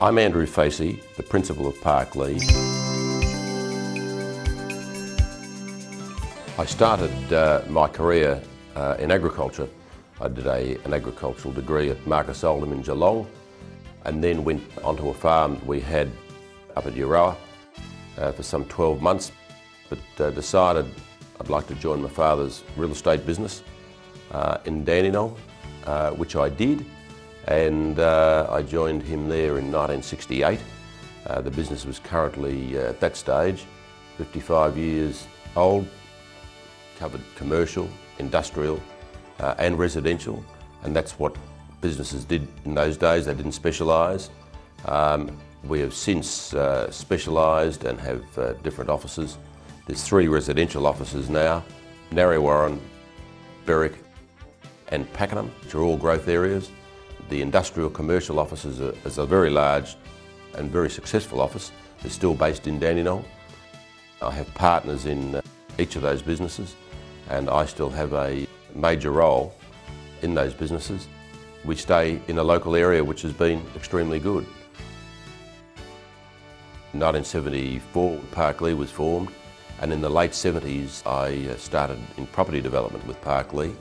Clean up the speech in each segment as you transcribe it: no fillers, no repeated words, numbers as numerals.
I'm Andrew Facey, the principal of Parklea. I started my career in agriculture. I did an agricultural degree at Marcus Oldham in Geelong, and then went onto a farm we had up at Euroa for some 12 months, but decided I'd like to join my father's real estate business in Dandenong, which I did, and I joined him there in 1968. The business was currently, at that stage, 55 years old, covered commercial, industrial and residential, and that's what businesses did in those days. They didn't specialise. We have since specialised and have different offices. There's 3 residential offices now: Narre-Warren, Berwick and Pakenham, which are all growth areas. The industrial commercial office is a very large and very successful office. It's still based in Dandenong. I have partners in each of those businesses, and I still have a major role in those businesses. We stay in a local area which has been extremely good. In 1974, Parklea was formed, and in the late 70s I started in property development with Parklea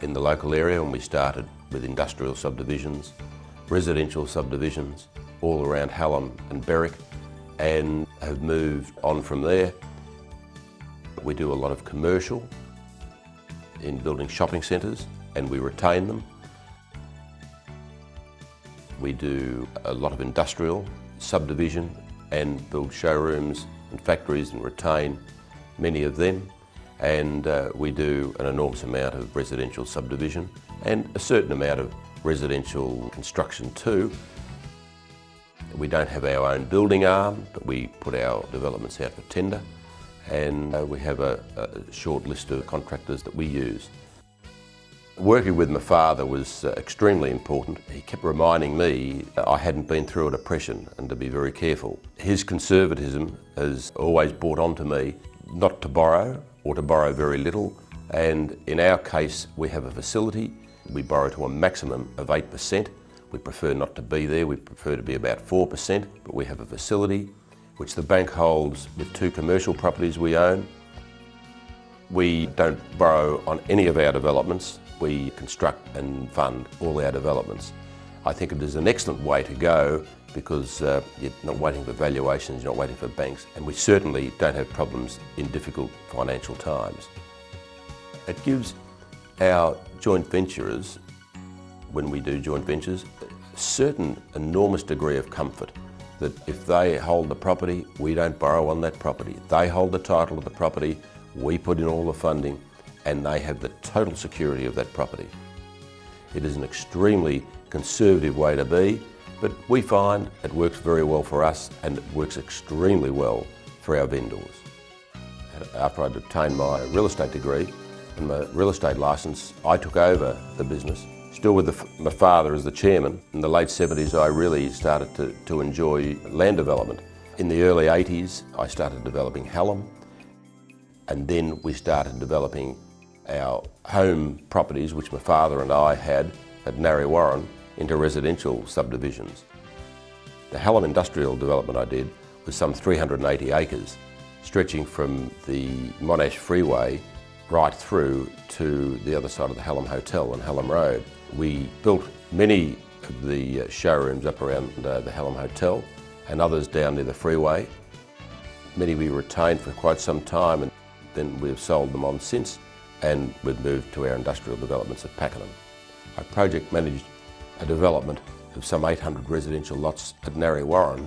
in the local area, and we started with industrial subdivisions, residential subdivisions, all around Hallam and Berwick, and have moved on from there. We do a lot of commercial in building shopping centres, and we retain them. We do a lot of industrial subdivision and build showrooms and factories and retain many of them. And we do an enormous amount of residential subdivision and a certain amount of residential construction too. We don't have our own building arm, but we put our developments out for tender, and we have a short list of contractors that we use. Working with my father was extremely important. He kept reminding me I hadn't been through a depression and to be very careful. His conservatism has always brought on to me not to borrow, or to borrow very little, and in our case we have a facility. We borrow to a maximum of 8%. We prefer not to be there, we prefer to be about 4%, but we have a facility which the bank holds with 2 commercial properties we own. We don't borrow on any of our developments. We construct and fund all our developments. I think it is an excellent way to go, because you're not waiting for valuations, you're not waiting for banks, and we certainly don't have problems in difficult financial times. It gives our joint venturers, when we do joint ventures, a certain enormous degree of comfort that if they hold the property, we don't borrow on that property. They hold the title of the property, we put in all the funding, and they have the total security of that property. It is an extremely conservative way to be, but we find it works very well for us, and it works extremely well for our vendors. After I'd obtained my real estate degree and my real estate licence, I took over the business, still with my father as the chairman. In the late 70s I really started to enjoy land development. In the early 80s I started developing Hallam, and then we started developing our home properties, which my father and I had at Narre-Warren, into residential subdivisions. The Hallam industrial development I did was some 380 acres, stretching from the Monash Freeway right through to the other side of the Hallam Hotel on Hallam Road. We built many of the showrooms up around the Hallam Hotel, and others down near the freeway. Many we retained for quite some time, and then we've sold them on since, and we've moved to our industrial developments at Pakenham. I project managed a development of some 800 residential lots at Narre-Warren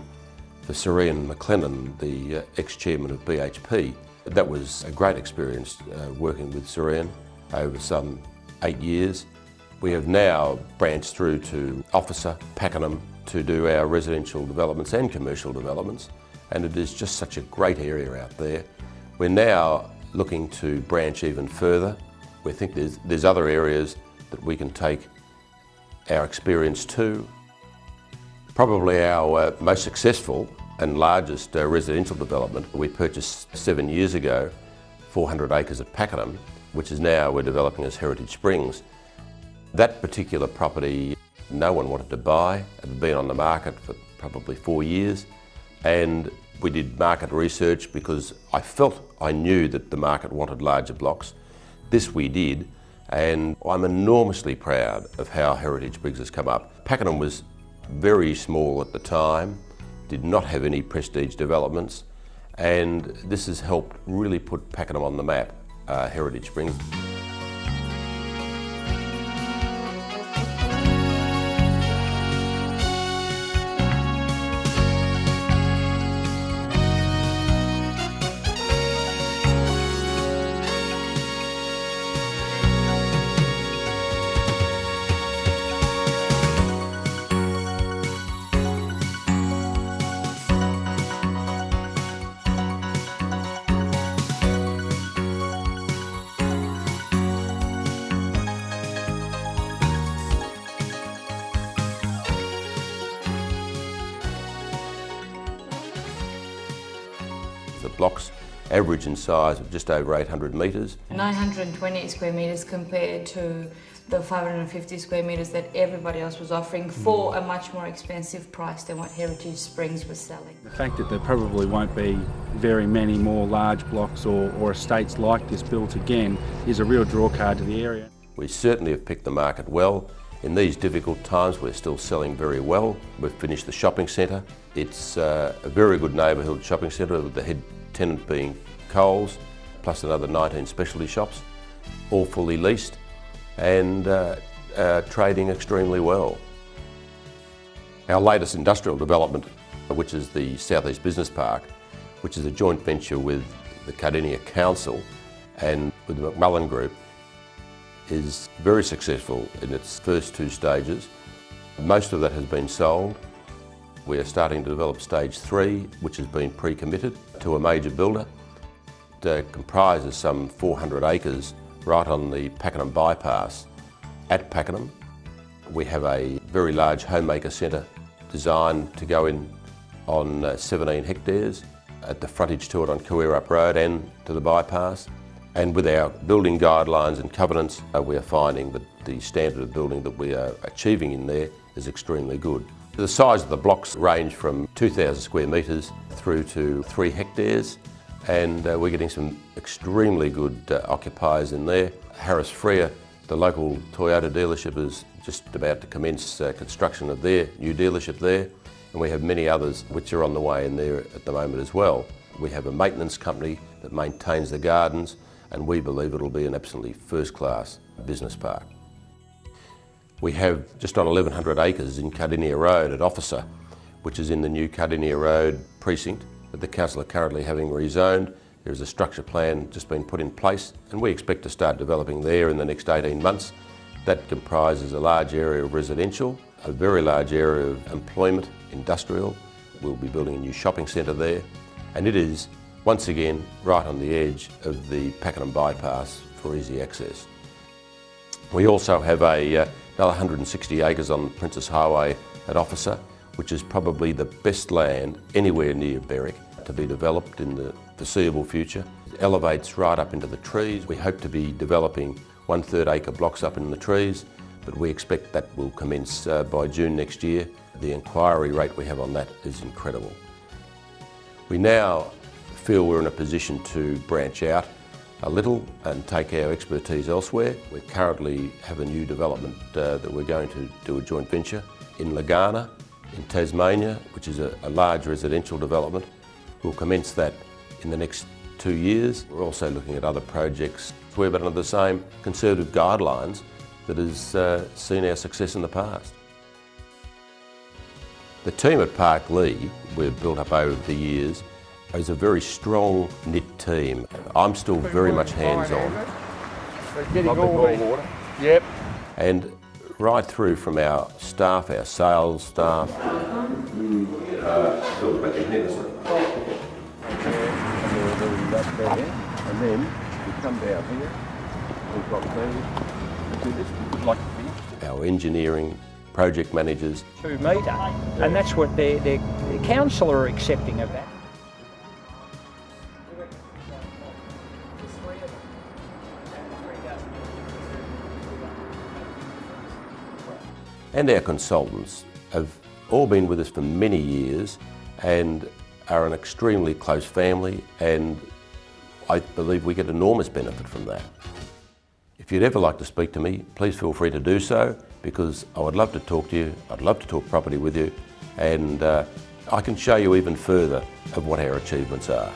for Sir Ian McLennan, the ex-chairman of BHP. That was a great experience working with Sir Ian over some 8 years. We have now branched through to Officer, Pakenham, to do our residential developments and commercial developments, and it is just such a great area out there. We're now looking to branch even further. We think there's other areas that we can take our experience to. Probably our most successful and largest residential development we purchased 7 years ago, 400 acres at Pakenham, which is now we're developing as Heritage Springs. That particular property no one wanted to buy. It had been on the market for probably 4 years, and we did market research because I knew that the market wanted larger blocks. This we did, and I'm enormously proud of how Heritage Briggs has come up. Pakenham was very small at the time, did not have any prestige developments, and this has helped really put Pakenham on the map, Heritage Briggs. The blocks average in size of just over 800 metres. 920 square metres compared to the 550 square metres that everybody else was offering for a much more expensive price than what Heritage Springs was selling. The fact that there probably won't be very many more large blocks or estates like this built again is a real drawcard to the area. We certainly have picked the market well. In these difficult times, we're still selling very well. We've finished the shopping centre. It's a very good neighbourhood shopping centre, with the head tenant being Coles, plus another 19 specialty shops, all fully leased and trading extremely well. Our latest industrial development, which is the South East Business Park, which is a joint venture with the Cardinia Council and with the McMullen Group, is very successful in its first 2 stages. Most of that has been sold. We are starting to develop stage 3, which has been pre-committed to a major builder. It comprises some 400 acres right on the Pakenham bypass at Pakenham. We have a very large homemaker centre designed to go in on 17 hectares at the frontage to it on Kuwirup Road and to the bypass. And with our building guidelines and covenants, we are finding that the standard of building that we are achieving in there is extremely good. The size of the blocks range from 2,000 square metres through to 3 hectares, and we're getting some extremely good occupiers in there. Harris Freer, the local Toyota dealership, is just about to commence construction of their new dealership there, and we have many others which are on the way in there at the moment as well. We have a maintenance company that maintains the gardens, and we believe it'll be an absolutely first-class business park. We have just on 1,100 acres in Cardinia Road at Officer, which is in the new Cardinia Road precinct that the council are currently having rezoned. There is a structure plan just been put in place, and we expect to start developing there in the next 18 months. That comprises a large area of residential, a very large area of employment, industrial. We'll be building a new shopping centre there, and it is once again right on the edge of the Pakenham bypass for easy access. We also have another 160 acres on Princess Highway at Officer, which is probably the best land anywhere near Berwick to be developed in the foreseeable future. It elevates right up into the trees. We hope to be developing 1/3 acre blocks up in the trees, but we expect that will commence by June next year. The inquiry rate we have on that is incredible. We now feel we're in a position to branch out a little and take our expertise elsewhere. We currently have a new development that we're going to do a joint venture in Lagana, in Tasmania, which is a large residential development. We'll commence that in the next 2 years. We're also looking at other projects where, but under the same conservative guidelines that has seen our success in the past. The team at Parklea we've built up over the years is a very strong knit team. I'm still very much hands-on. Getting all water. Yep. And right through from our staff, our sales staff. And then you come down here, we've got these, like our engineering, project managers. 2 metre, and that's what the council are accepting of that. And our consultants have all been with us for many years and are an extremely close family, and I believe we get enormous benefit from that. If you'd ever like to speak to me, please feel free to do so, because I would love to talk to you, I'd love to talk property with you, and I can show you even further of what our achievements are.